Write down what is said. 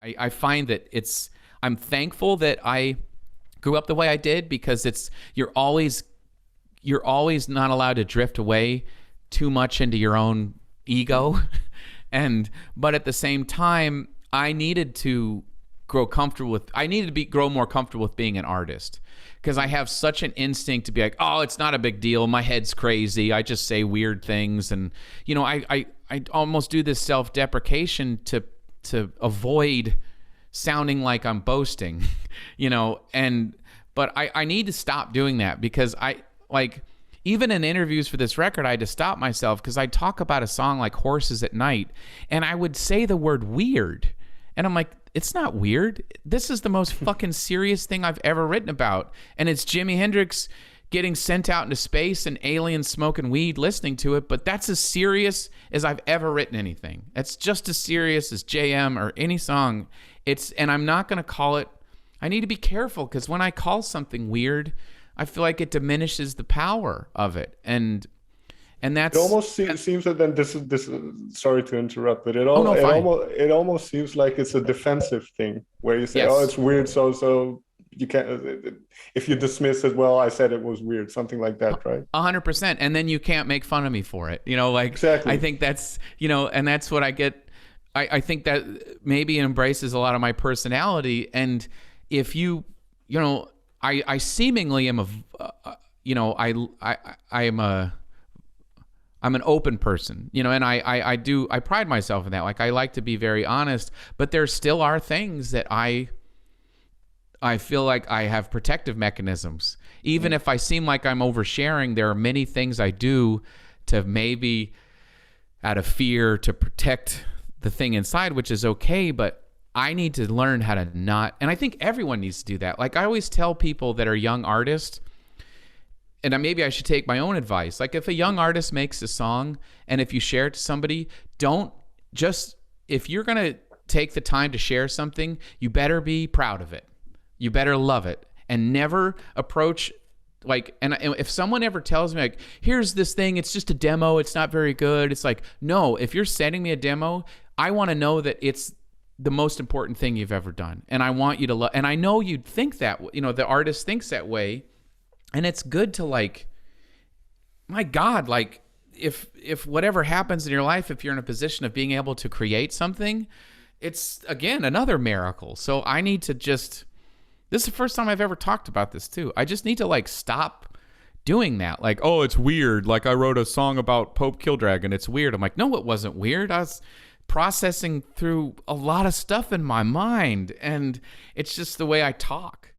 I find that I'm thankful that I grew up the way I did, because you're always not allowed to drift away too much into your own ego. But at the same time, I needed to grow more comfortable with being an artist, because I have such an instinct to be like, oh, it's not a big deal. My head's crazy. I just say weird things. And, I almost do this self-deprecation to avoid sounding like I'm boasting, but I need to stop doing that, because even in interviews for this record, I had to stop myself, because I talk about a song like Horses at Night, and I would say the word weird. And I'm like, it's not weird. This is the most fucking serious thing I've ever written about. And it's Jimi Hendrix getting sent out into space and aliens smoking weed listening to it. But that's as serious as I've ever written anything. It's just as serious as JM or any song. And I'm not going to call it, I need to be careful, because when I call something weird, I feel like it diminishes the power of it. And that's, it almost seems that then this is sorry to interrupt, but it almost seems like it's a defensive thing, where you say, yes, oh, it's weird, so you can't, if you dismiss it, well, I said it was weird, something like that, right? 100%. And then you can't make fun of me for it, exactly. I think that's, and that's what I get. I think that maybe embraces a lot of my personality. And if I seemingly am I'm an open person, and I pride myself in that. Like, I like to be very honest, but there still are things that I feel like I have protective mechanisms. Even if I seem like I'm oversharing, there are many things I do to maybe out of fear to protect the thing inside, which is okay, but I need to learn how to not, and I think everyone needs to do that. Like, I always tell people that are young artists, and maybe I should take my own advice. Like, if a young artist makes a song, and if you share it to somebody, if you're going to take the time to share something, you better be proud of it. You better love it, and never approach, and if someone ever tells me, like, here's this thing, it's just a demo, it's not very good. It's like, no, if you're sending me a demo, I want to know that it's the most important thing you've ever done. And I want you to love, and I know you'd think that, the artist thinks that way. And it's good to, my God, if whatever happens in your life, if you're in a position of being able to create something, it's, again, another miracle. So I need to this is the first time I've ever talked about this too. I just need to stop doing that. Like, oh, it's weird. Like, I wrote a song about Pope Killdragon. It's weird. I'm like, no, it wasn't weird. I was processing through a lot of stuff in my mind, and it's just the way I talk.